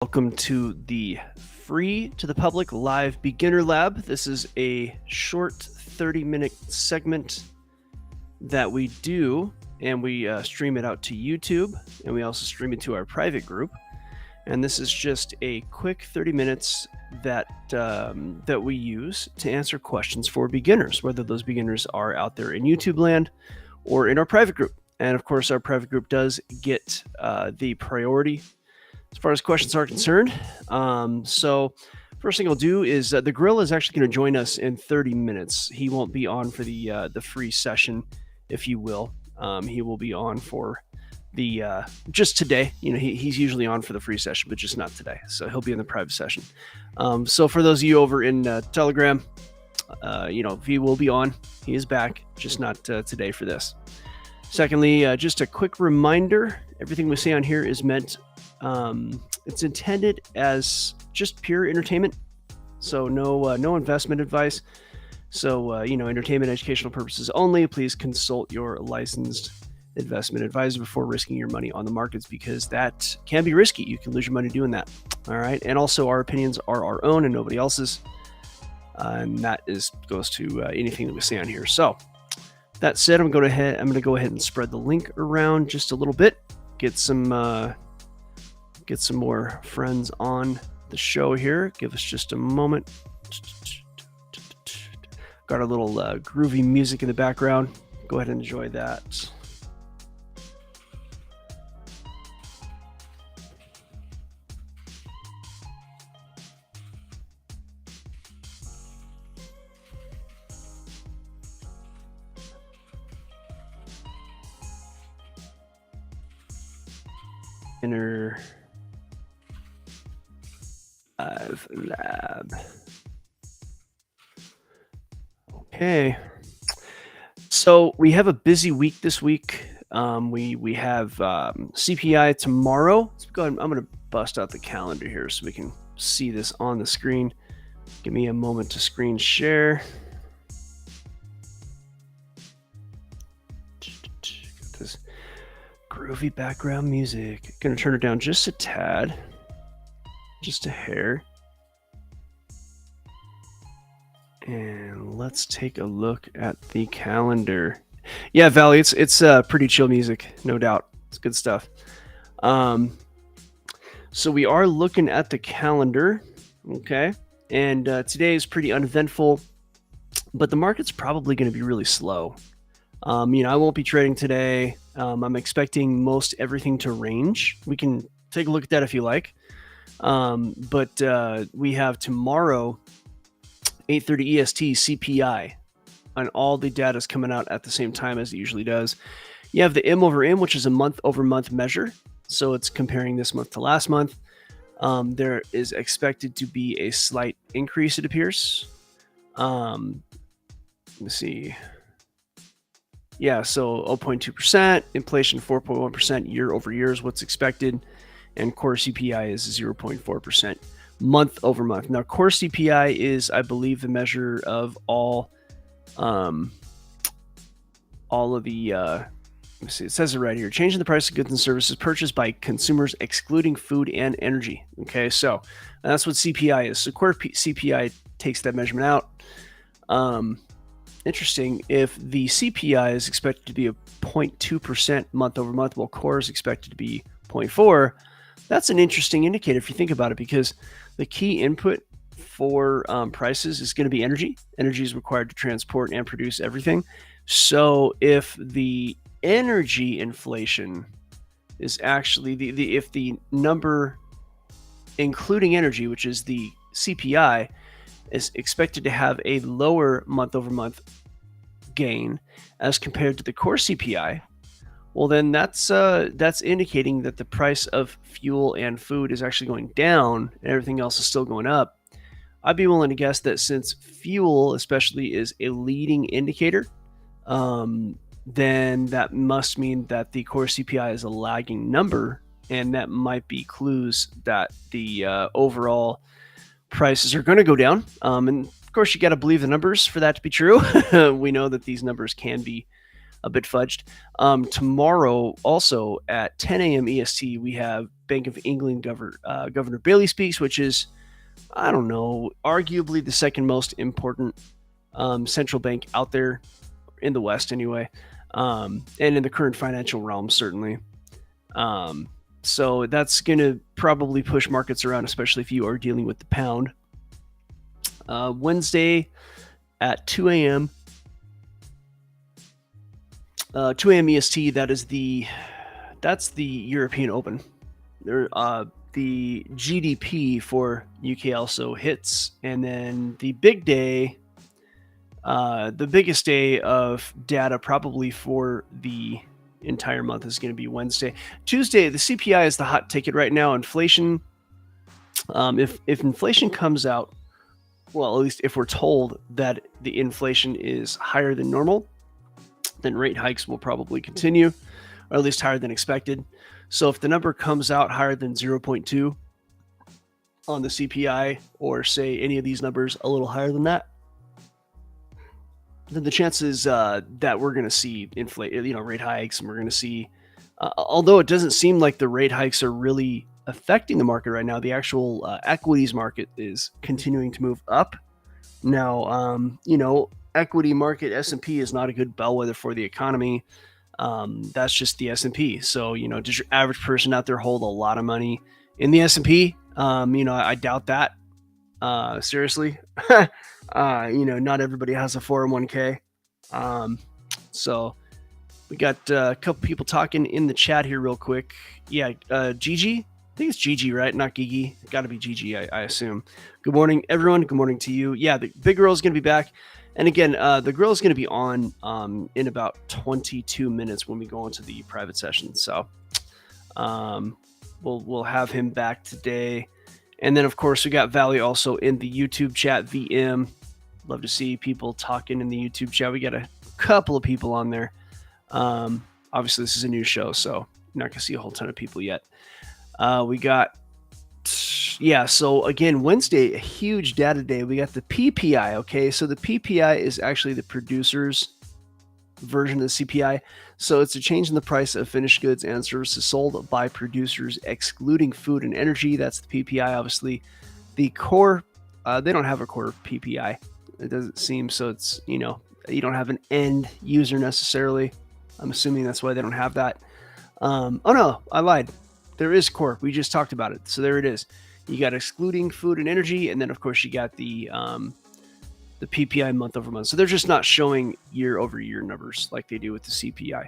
Welcome to the free to the public live beginner lab. This is a short 30-minute segment that we do, and we stream it out to YouTube, and we also stream it to our private group. And this is just a quick 30 minutes that we use to answer questions for beginners, whether those beginners are out there in YouTube land or in our private group. And of course, our private group does get the priority as far as questions are concerned. So first thing I'll do is the Grill is actually going to join us in 30 minutes. He won't be on for the free session, if you will. He will be on for the just today. You know, he's usually on for the free session, but just not today. So he'll be in the private session. So for those of you over in Telegram, V will be on. He is back, just not today for this. Secondly, just a quick reminder, everything we say on here is meant, it's intended as just pure entertainment. So no investment advice. So, entertainment, educational purposes only. Please consult your licensed investment advisor before risking your money on the markets, because that can be risky. You can lose your money doing that. All right. And also our opinions are our own and nobody else's. And that goes to anything that we say on here. So that said, I'm going to go ahead and spread the link around just a little bit. Get some more friends on the show here. Give us just a moment. Got a little groovy music in the background. Go ahead and enjoy that. Inner lab. Okay. So we have a busy week this week. We have CPI tomorrow. Let's go ahead. I'm going to bust out the calendar here so we can see this on the screen. Give me a moment to screen share. Got this groovy background music. Going to turn it down just a tad. Just a hair. And let's take a look at the calendar. Yeah, Valley, it's pretty chill music, no doubt. It's good stuff. So we are looking at the calendar, okay? And today is pretty uneventful, but the market's probably going to be really slow. I won't be trading today. I'm expecting most everything to range. We can take a look at that if you like. But we have tomorrow 8:30 EST CPI, and all the data is coming out at the same time as it usually does. You have the M over M, which is a month-over-month measure, so it's comparing this month to last month. There is expected to be a slight increase, it appears. Let me see. Yeah, so 0.2%, inflation 4.1% year over year is what's expected, and core CPI is 0.4%. month over month. Now, core CPI is, I believe, the measure of all of the, let me see, it says it right here, changing the price of goods and services purchased by consumers excluding food and energy. Okay, so that's what CPI is. So core CPI takes that measurement out. Interesting, if the CPI is expected to be a 0.2% month over month, while core is expected to be 0.4%, that's an interesting indicator if you think about it, because the key input for prices is going to be energy. Energy is required to transport and produce everything. So if the energy inflation is actually if the number including energy, which is the CPI, is expected to have a lower month over month gain as compared to the core CPI, well, then that's indicating that the price of fuel and food is actually going down and everything else is still going up. I'd be willing to guess that since fuel especially is a leading indicator, then that must mean that the core CPI is a lagging number, and that might be clues that the overall prices are going to go down. And of course, you got to believe the numbers for that to be true. We know that these numbers can be a bit fudged. Tomorrow, also at 10 a.m. EST, we have Bank of England Governor Bailey speaks, which is, I don't know, arguably the second most important central bank out there in the West, anyway, and in the current financial realm, certainly. So that's going to probably push markets around, especially if you are dealing with the pound. Wednesday at 2 a.m. 2 a.m. EST. That's the European Open. The GDP for UK also hits, and then the big day, the biggest day of data probably for the entire month is going to be Wednesday. Tuesday, the CPI is the hot ticket right now. Inflation. If inflation comes out, well, at least if we're told that the inflation is higher than normal, then rate hikes will probably continue, or at least higher than expected. So if the number comes out higher than 0.2 on the CPI, or say any of these numbers a little higher than that, then the chances that we're going to see rate hikes, and we're going to see, although it doesn't seem like the rate hikes are really affecting the market right now, the actual equities market is continuing to move up. Now, equity market S&P is not a good bellwether for the economy. That's just the S&P. So, does your average person out there hold a lot of money in the S&P? I doubt that. Seriously. Not everybody has a 401k. So we got a couple people talking in the chat here real quick. Yeah, Gigi. I think it's Gigi, right? Not Gigi. Got to be Gigi, I assume. Good morning, everyone. Good morning to you. Yeah, the big girl is going to be back. And again, the girl is going to be on in about 22 minutes when we go into the private session. So we'll have him back today. And then, of course, we got Valley also in the YouTube chat, VM. Love to see people talking in the YouTube chat. We got a couple of people on there. Obviously, this is a new show, so you're not going to see a whole ton of people yet. So again, Wednesday, a huge data day. We got the PPI, okay? So the PPI is actually the producer's version of the CPI. So it's a change in the price of finished goods and services sold by producers, excluding food and energy. That's the PPI. Obviously, the core, they don't have a core PPI. It doesn't seem so. It's, you don't have an end user necessarily. I'm assuming that's why they don't have that. Oh no, I lied. There is core. We just talked about it. So there it is. You got excluding food and energy, and then of course you got the PPI month over month. So they're just not showing year over year numbers like they do with the CPI.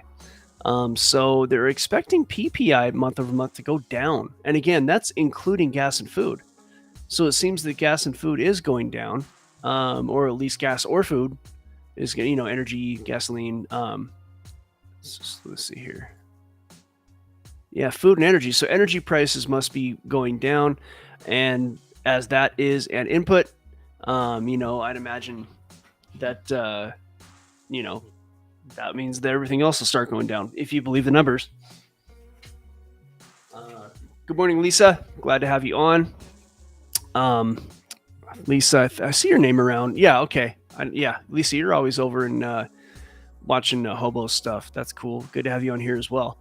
So they're expecting PPI month over month to go down. And again, that's including gas and food. So it seems that gas and food is going down, or at least gas or food is going, energy, gasoline. Let's see here. Yeah, food and energy. So energy prices must be going down. And as that is an input, I'd imagine that, that means that everything else will start going down, if you believe the numbers. Good morning, Lisa. Glad to have you on. Lisa, I see your name around. Yeah, okay. Lisa, you're always over and watching hobo stuff. That's cool. Good to have you on here as well.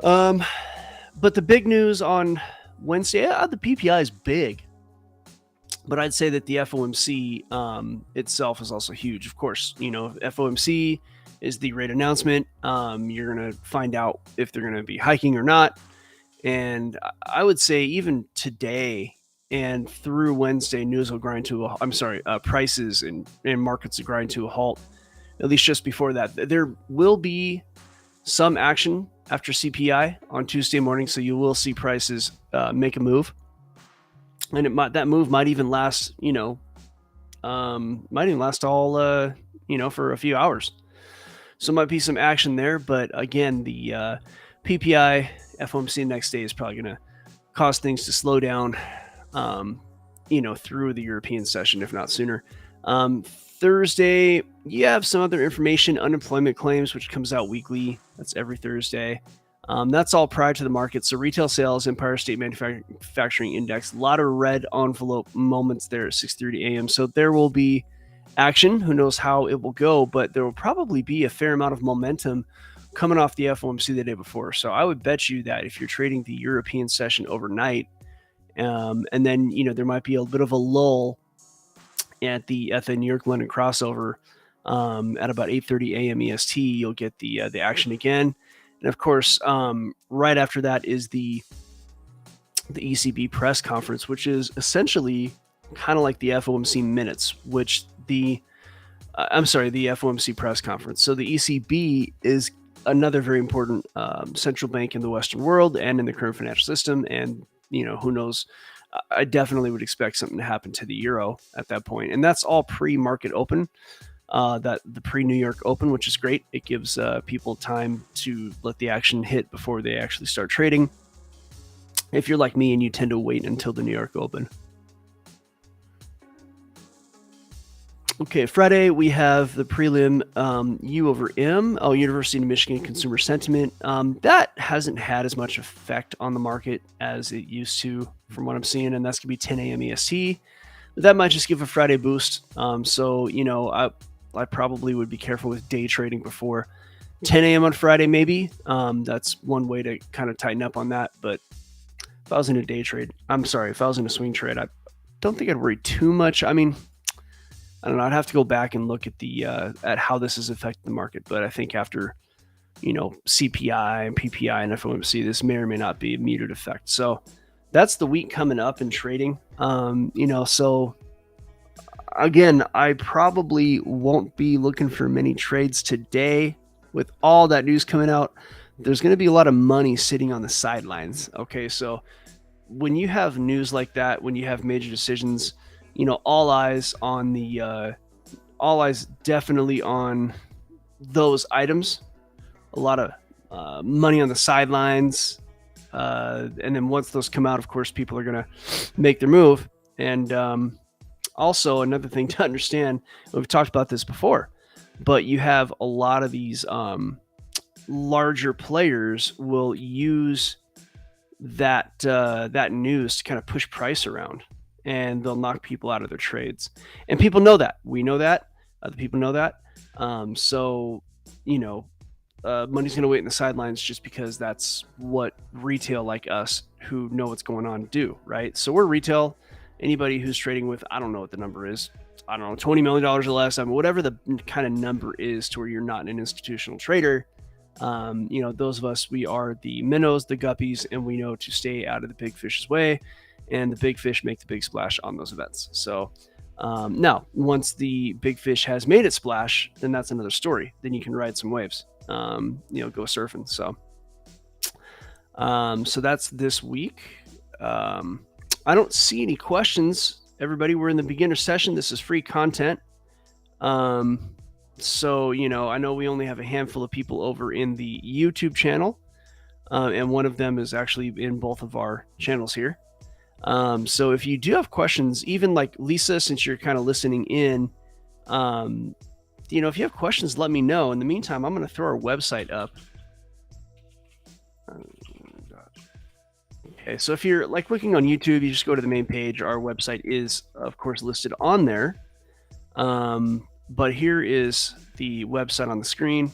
But the big news on Wednesday, the PPI is big. But I'd say that the FOMC itself is also huge. Of course, FOMC is the rate announcement. You're going to find out if they're going to be hiking or not. And I would say even today and through Wednesday, news will grind to prices and markets will grind to a halt, at least just before that. There will be some action after CPI on Tuesday morning, so you will see prices make a move. And that move might even last, all, for a few hours. So it might be some action there. But again, the PPI FOMC next day is probably going to cause things to slow down, through the European session, if not sooner. Thursday, you have some other information, unemployment claims, which comes out weekly. That's every Thursday. That's all prior to the market. So retail sales, Empire State Manufacturing Index, a lot of red envelope moments there at 6:30 a.m. So there will be action. Who knows how it will go, but there will probably be a fair amount of momentum coming off the FOMC the day before. So I would bet you that if you're trading the European session overnight, and then there might be a bit of a lull at the New York London crossover at about 8:30 a.m. EST, you'll get the action again, and of course, right after that is the ECB press conference, which is essentially kind of like the FOMC minutes, which the FOMC press conference. So the ECB is another very important central bank in the Western world and in the current financial system. And, who knows, I definitely would expect something to happen to the euro at that point. And that's all pre-market open, that the pre-New York open, which is great. It gives people time to let the action hit before they actually start trading. If you're like me and you tend to wait until the New York open. Okay, Friday we have the prelim U over M. University of Michigan consumer sentiment. That hasn't had as much effect on the market as it used to, from what I'm seeing, and that's gonna be 10 a.m. EST. But that might just give a Friday boost. So I probably would be careful with day trading before 10 a.m. on Friday. Maybe that's one way to kind of tighten up on that. But if I was in a day trade, if I was in a swing trade, I don't think I'd worry too much. I mean, I don't know. I'd have to go back and look at the at how this has affected the market. But I think after CPI and PPI and FOMC, this may or may not be a muted effect. So that's the week coming up in trading. So again, I probably won't be looking for many trades today with all that news coming out. There's going to be a lot of money sitting on the sidelines. Okay, so when you have news like that, when you have major decisions, all eyes definitely on those items. A lot of money on the sidelines, and then once those come out, of course, people are going to make their move. And also another thing to understand, we've talked about this before, but you have a lot of these larger players will use that news to kind of push price around, and they'll knock people out of their trades. And people know that. We know that. Other people know that. So money's going to wait in the sidelines just because that's what retail like us who know what's going on do, right? So we're retail. Anybody who's trading with, I don't know what the number is, I don't know, $20 million or less, whatever the kind of number is to where you're not an institutional trader, those of us, we are the minnows, the guppies, and we know to stay out of the big fish's way, and the big fish make the big splash on those events. So now, once the big fish has made its splash, then that's another story. Then you can ride some waves, go surfing. So that's this week. I don't see any questions. Everybody, we're in the beginner session. This is free content. So, I know we only have a handful of people over in the YouTube channel, and one of them is actually in both of our channels here. So if you do have questions, even like Lisa, since you're kind of listening in, if you have questions, let me know. In the meantime, I'm going to throw our website up. Okay, so if you're like looking on YouTube, you just go to the main page. Our website is, of course, listed on there. But here is the website on the screen.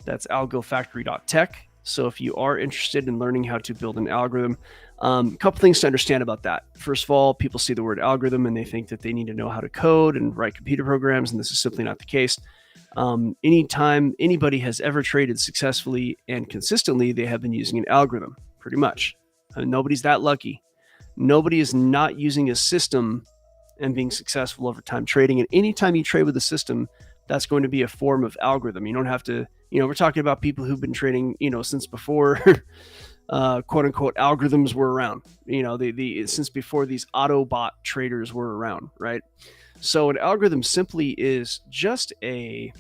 That's algofactory.tech. So if you are interested in learning how to build an algorithm, a couple things to understand about that. First of all, people see the word algorithm and they think that they need to know how to code and write computer programs, and this is simply not the case. Anytime anybody has ever traded successfully and consistently, they have been using an algorithm, pretty much. Nobody's that lucky. Nobody is not using a system and being successful over time trading. And anytime you trade with a system, that's going to be a form of algorithm. You don't have to, we're talking about people who've been trading, since before, quote unquote, algorithms were around, since before these Autobot traders were around, right? So an algorithm simply is just it's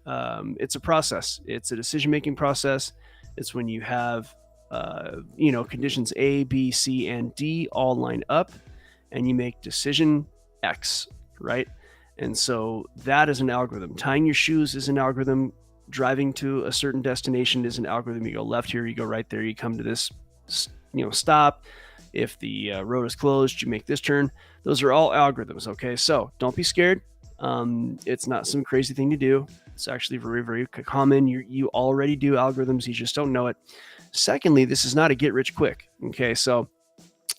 a process. It's a decision-making process. It's when you have, conditions A, B, C, and D all line up, and you make decision X, right? And so that is an algorithm. Tying your shoes is an algorithm. Driving to a certain destination is an algorithm. You go left here, you go right there, you come to this, stop. If the road is closed, you make this turn. Those are all algorithms, okay? So don't be scared. It's not some crazy thing to do. It's actually very, very common. You already do algorithms, you just don't know it. Secondly, this is not a get rich quick. Okay, so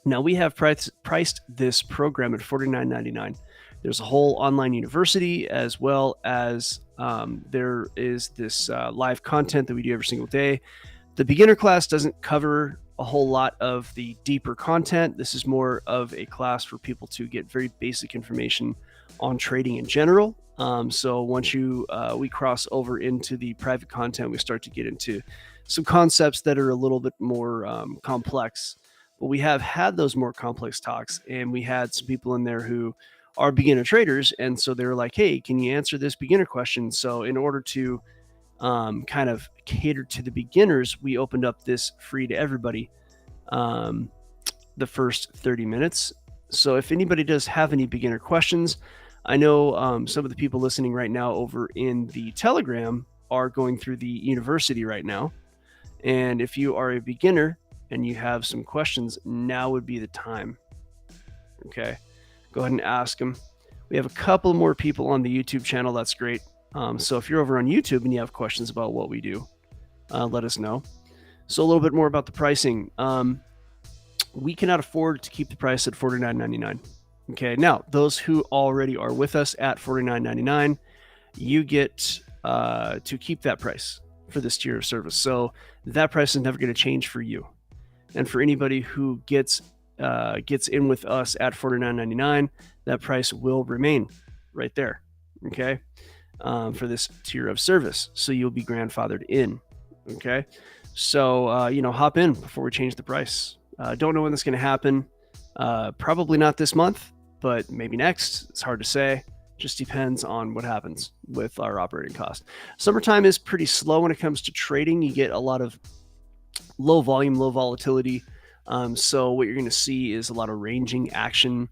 now we have priced this program at $49.99. There's a whole online university, as well as there is this live content that we do every single day. The beginner class doesn't cover a whole lot of the deeper content. This is more of a class for people to get very basic information on trading in general. So once we cross over into the private content, we start to get into some concepts that are a little bit more complex. But we have had those more complex talks, and we had some people in there who are beginner traders, and so they were like, hey, can you answer this beginner question? So in order to kind of cater to the beginners, we opened up this free to everybody the first 30 minutes. So if anybody does have any beginner questions, I know some of the people listening right now over in the Telegram are going through the university right now. And if you are a beginner and you have some questions, now would be the time. Okay, go ahead and ask them. We have a couple more people on the YouTube channel. That's great. So if you're over on YouTube and you have questions about what we do, let us know. So a little bit more about the pricing. We cannot afford to keep the price at $49.99. Okay, now those who already are with us at $49.99, you get to keep that price for this tier of service. So that price is never going to change for you. And for anybody who gets in with us at $49.99, that price will remain right there. Okay, for this tier of service. So you'll be grandfathered in. Okay, so hop in before we change the price. Don't know when that's going to happen. Probably not this month, but maybe next. It's hard to say. Just depends on what happens with our operating cost. Summertime is pretty slow when it comes to trading. You get a lot of low volume, low volatility. So what you're going to see is a lot of ranging action.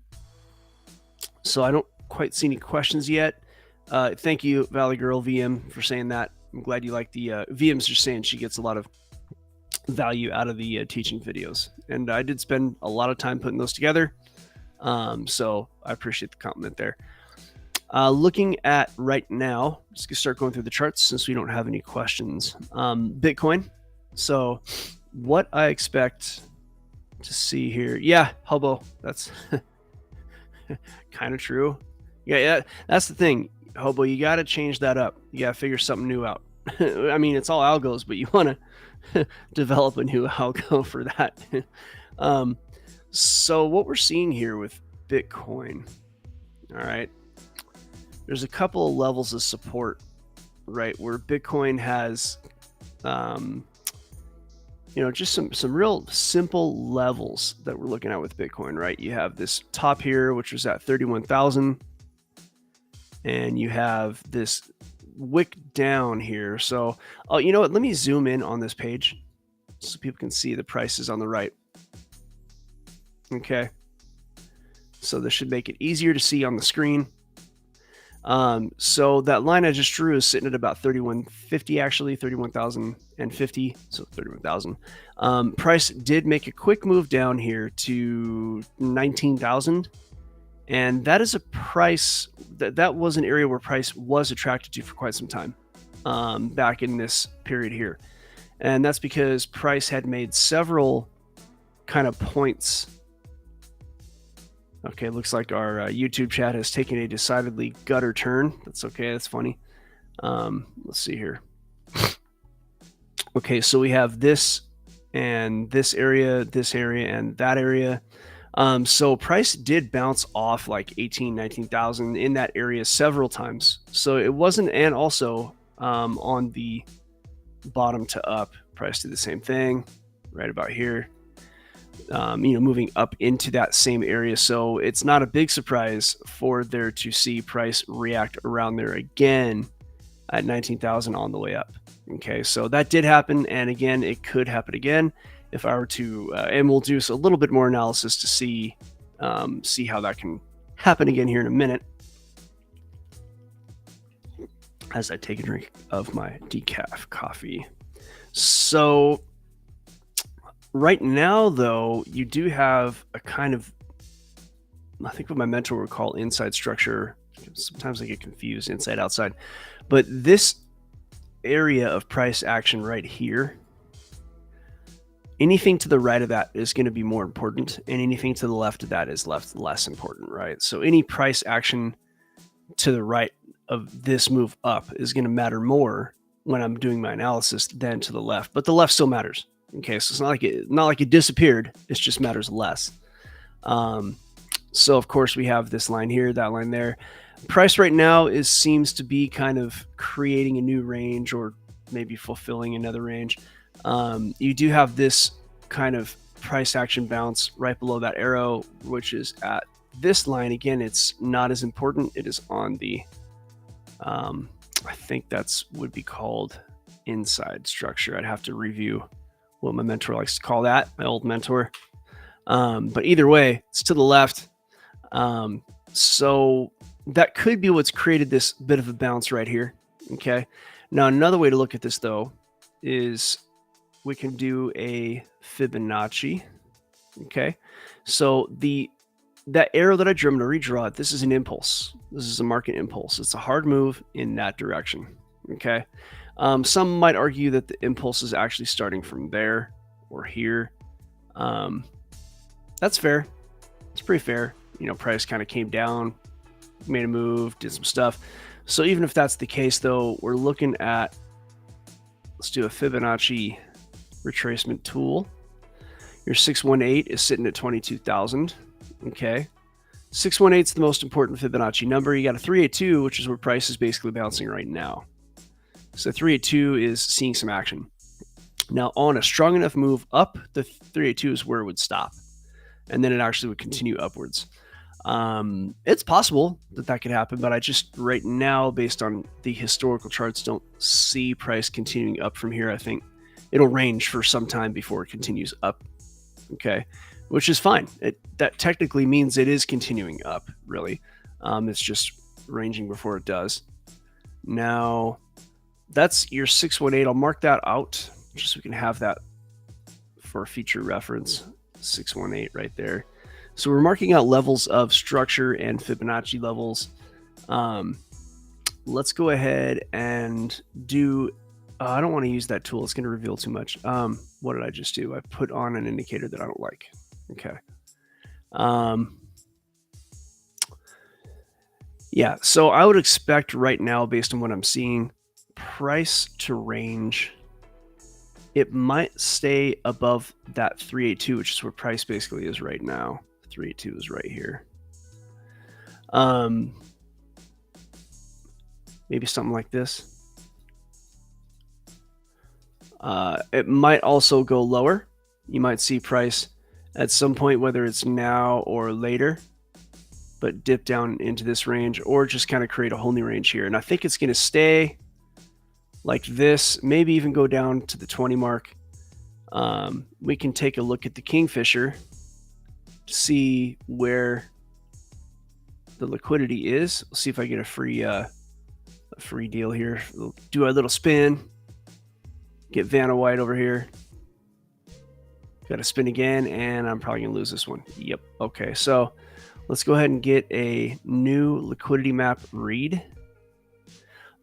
So I don't quite see any questions yet. Thank you, Valley Girl VM, for saying that. I'm glad you like the VM's just saying she gets a lot of value out of the teaching videos. And I did spend a lot of time putting those together. So I appreciate the compliment there. Looking at right now, just gonna start going through the charts since we don't have any questions. Bitcoin. So what I expect to see here. Yeah, Hobo, that's kind of true. Yeah, that's the thing. Hobo, you got to change that up. You got to figure something new out. I mean, it's all algos, but you want to develop a new algo for that. So what we're seeing here with Bitcoin, all right, there's a couple of levels of support, right, where Bitcoin has, just some real simple levels that we're looking at with Bitcoin, right? You have this top here, which was at 31,000. And you have this wick down here. So, you know what? Let me zoom in on this page so people can see the prices on the right. Okay. So this should make it easier to see on the screen. So that line I just drew is sitting at about 3150, actually 31,050. So 31,000. Price did make a quick move down here to 19,000. And that is a price that was an area where price was attracted to for quite some time back in this period here. And that's because price had made several kind of points. Okay, looks like our YouTube chat has taken a decidedly gutter turn. That's okay, that's funny. Let's see here. Okay, so we have this and this area, and that area. So price did bounce off like 18, 19,000 in that area several times. So it wasn't, and also on the bottom to up, price did the same thing right about here, moving up into that same area. So it's not a big surprise for there to see price react around there again at 19,000 on the way up. Okay, so that did happen. And again, it could happen again. If I were to, and we'll do a little bit more analysis to see how that can happen again here in a minute, as I take a drink of my decaf coffee. So right now, though, you do have a kind of I think what my mentor would call inside structure. Sometimes I get confused, inside, outside. But this area of price action right here, anything to the right of that is going to be more important, and anything to the left of that is less important, right? So any price action to the right of this move up is going to matter more when I'm doing my analysis than to the left, but the left still matters. Okay, so it's not like it disappeared. It just matters less. So of course we have this line here, that line there. Price right now seems to be kind of creating a new range, or maybe fulfilling another range. You do have this kind of price action bounce right below that arrow, which is at this line. Again, it's not as important. It is on the, I think would be called inside structure. I'd have to review what my mentor likes to call that, my old mentor. But either way, it's to the left. So that could be what's created this bit of a bounce right here. Okay. Now, another way to look at this though is we can do a Fibonacci. Okay. So that arrow that I drew, I'm going to redraw it. This is an impulse. This is a market impulse. It's a hard move in that direction. Okay. Some might argue that the impulse is actually starting from there or here. That's fair. It's pretty fair. You know, price kind of came down, made a move, did some stuff. So even if that's the case though, we're looking at, let's do a Fibonacci retracement tool. Your 618 is sitting at 22,000. Okay. 618 is the most important Fibonacci number. You got a 382, which is where price is basically bouncing right now. So 382 is seeing some action. Now on a strong enough move up, the 382 is where it would stop. And then it actually would continue upwards. It's possible that could happen, but I just right now, based on the historical charts, don't see price continuing up from here. I think it'll range for some time before it continues up. Okay, which is fine. That technically means it is continuing up, really. It's just ranging before it does. Now, that's your 618. I'll mark that out just so we can have that for future reference. 618 right there. So we're marking out levels of structure and Fibonacci levels. Let's go ahead and do, I don't want to use that tool. It's going to reveal too much. What did I just do? I put on an indicator that I don't like. Okay. Yeah, so I would expect right now, based on what I'm seeing, price to range. It might stay above that 382, which is where price basically is right now. 382 is right here. Maybe something like this. It might also go lower. You might see price at some point, whether it's now or later, but dip down into this range, or just kind of create a whole new range here. And I think it's going to stay like this, maybe even go down to the 20 mark. We can take a look at the Kingfisher to see where the liquidity is. We'll see if I get a free deal here. We'll do our little spin. Get Vanna White over here. Got to spin again, and I'm probably going to lose this one. Yep. Okay, so let's go ahead and get a new liquidity map read.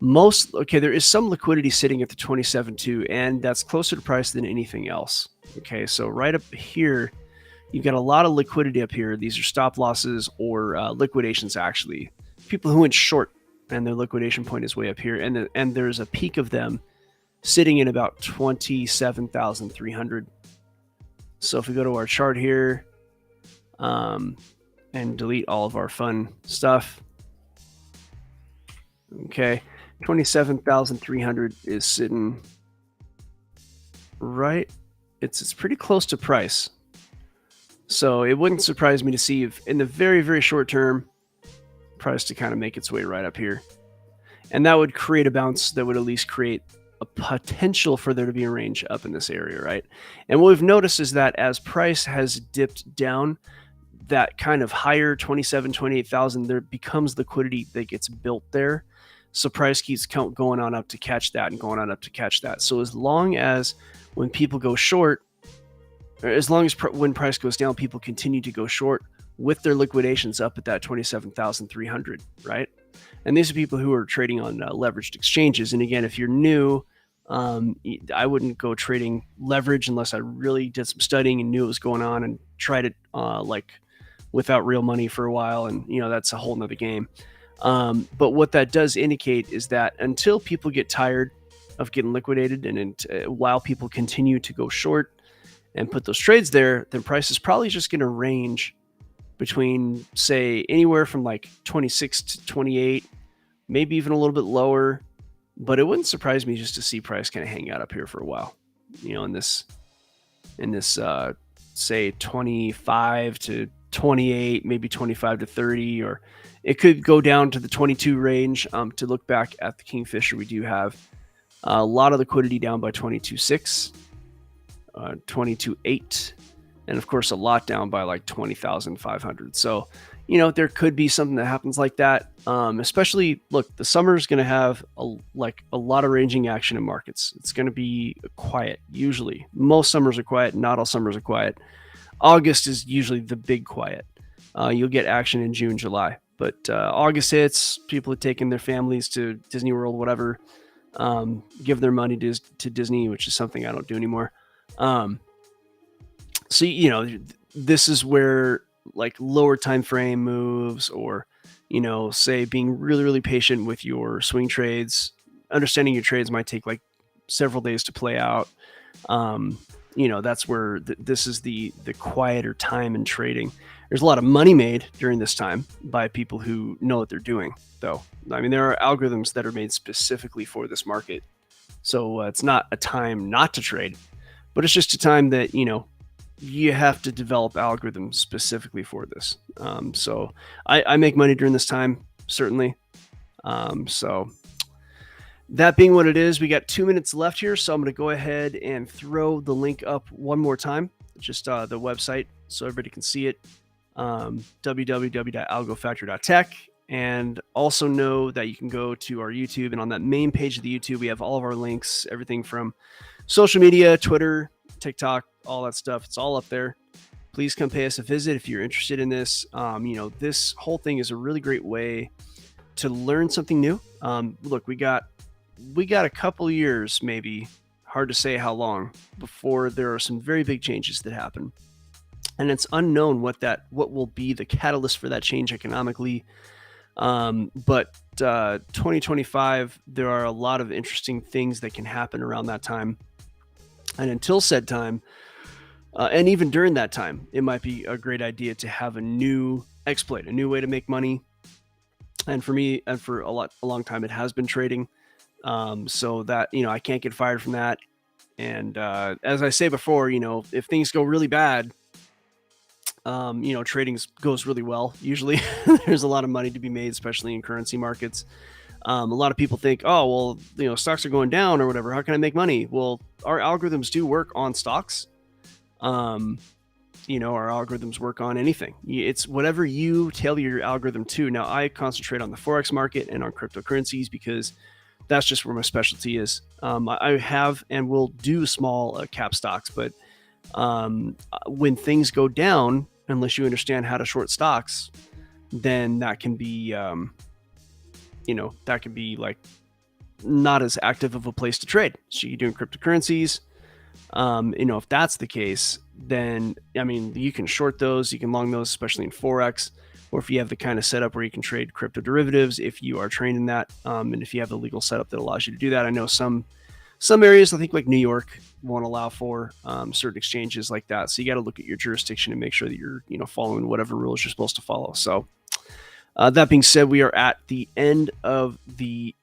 Okay, there is some liquidity sitting at the 27.2, and that's closer to price than anything else. Okay, so right up here, you've got a lot of liquidity up here. These are stop losses or liquidations, actually. People who went short, and their liquidation point is way up here, and there's a peak of them sitting in about 27,300. So if we go to our chart here and delete all of our fun stuff, okay, 27,300 is sitting right. It's pretty close to price. So it wouldn't surprise me to see if in the very, very short term, price to kind of make its way right up here. And that would create a bounce that would at least create a potential for there to be a range up in this area, right? And what we've noticed is that as price has dipped down, that kind of higher 27, 28,000, there becomes liquidity that gets built there. So price keeps going on up to catch that and going on up to catch that. So as long as when people go short, or as long as when price goes down, people continue to go short, with their liquidations up at that 27,300, right? And these are people who are trading on leveraged exchanges. And again, if you're new, I wouldn't go trading leverage unless I really did some studying and knew what was going on and tried it like without real money for a while. And, that's a whole nother game. But what that does indicate is that until people get tired of getting liquidated and while people continue to go short and put those trades there, then price is probably just going to range between, say, anywhere from like 26 to 28, maybe even a little bit lower. But it wouldn't surprise me just to see price kind of hang out up here for a while, in this say 25 to 28, maybe 25 to 30, or it could go down to the 22 range. To look back at the Kingfisher, we do have a lot of liquidity down by 22.6, 22.8, and of course a lot down by like 20,500. So, there could be something that happens like that. Especially, look, the summer is going to have a lot of ranging action in markets. It's going to be quiet. Usually, most summers are quiet. Not all summers are quiet. August is usually the big quiet. You'll get action in June, July, but August hits. People are taking their families to Disney World, whatever. Give their money to Disney, which is something I don't do anymore. So this is where like lower time frame moves, or say being really, really patient with your swing trades, understanding your trades might take like several days to play out. That's where this is the quieter time in trading. There's a lot of money made during this time by people who know what they're doing, though. I mean, there are algorithms that are made specifically for this market. So it's not a time not to trade, but it's just a time that, you have to develop algorithms specifically for this. So I make money during this time, certainly. So that being what it is, we got 2 minutes left here. So I'm going to go ahead and throw the link up one more time, just the website so everybody can see it. www.algofactory.tech. And also know that you can go to our YouTube, and on that main page of the YouTube, we have all of our links, everything from social media, Twitter, TikTok, all that stuff. It's all up there. Please come pay us a visit if you're interested in this. This whole thing is a really great way to learn something new. Look, we got a couple years, maybe, hard to say how long, before there are some very big changes that happen. And it's unknown what will be the catalyst for that change economically. But 2025, there are a lot of interesting things that can happen around that time. And until said time, and even during that time, it might be a great idea to have a new exploit, a new way to make money. And for me, and for a long time, it has been trading. So that, I can't get fired from that. And as I say before, if things go really bad, trading goes really well. Usually there's a lot of money to be made, especially in currency markets. A lot of people think, oh, well, stocks are going down or whatever. How can I make money? Well, our algorithms do work on stocks. Our algorithms work on anything. It's whatever you tailor your algorithm to. Now, I concentrate on the Forex market and on cryptocurrencies because that's just where my specialty is. I have and will do small cap stocks, but when things go down, unless you understand how to short stocks, then that can be, like not as active of a place to trade. So you're doing cryptocurrencies. If that's the case, then, you can short those, you can long those, especially in Forex, or if you have the kind of setup where you can trade crypto derivatives, if you are trained in that, and if you have the legal setup that allows you to do that. I know some areas, I think like New York, won't allow for certain exchanges like that. So you got to look at your jurisdiction and make sure that you're, following whatever rules you're supposed to follow. So that being said, we are at the end of the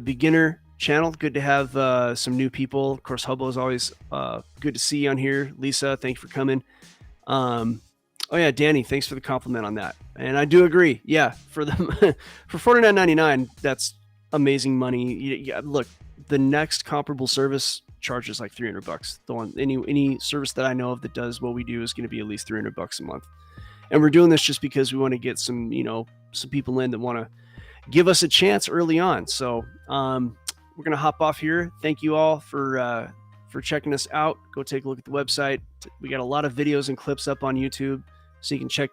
beginner channel. Good to have some new people. Of course, Hobo is always good to see you on here. Lisa, thank you for coming. Oh yeah, Danny, thanks for the compliment on that. And I do agree. Yeah, for them for $49.99, that's amazing money. Yeah, look, the next comparable service charges like $300. The one any service that I know of that does what we do is going to be at least $300 a month. And we're doing this just because we want to get some people in that want to give us a chance early on. So we're going to hop off here. Thank you all for checking us out. Go take a look at the website. We got a lot of videos and clips up on YouTube, so you can check that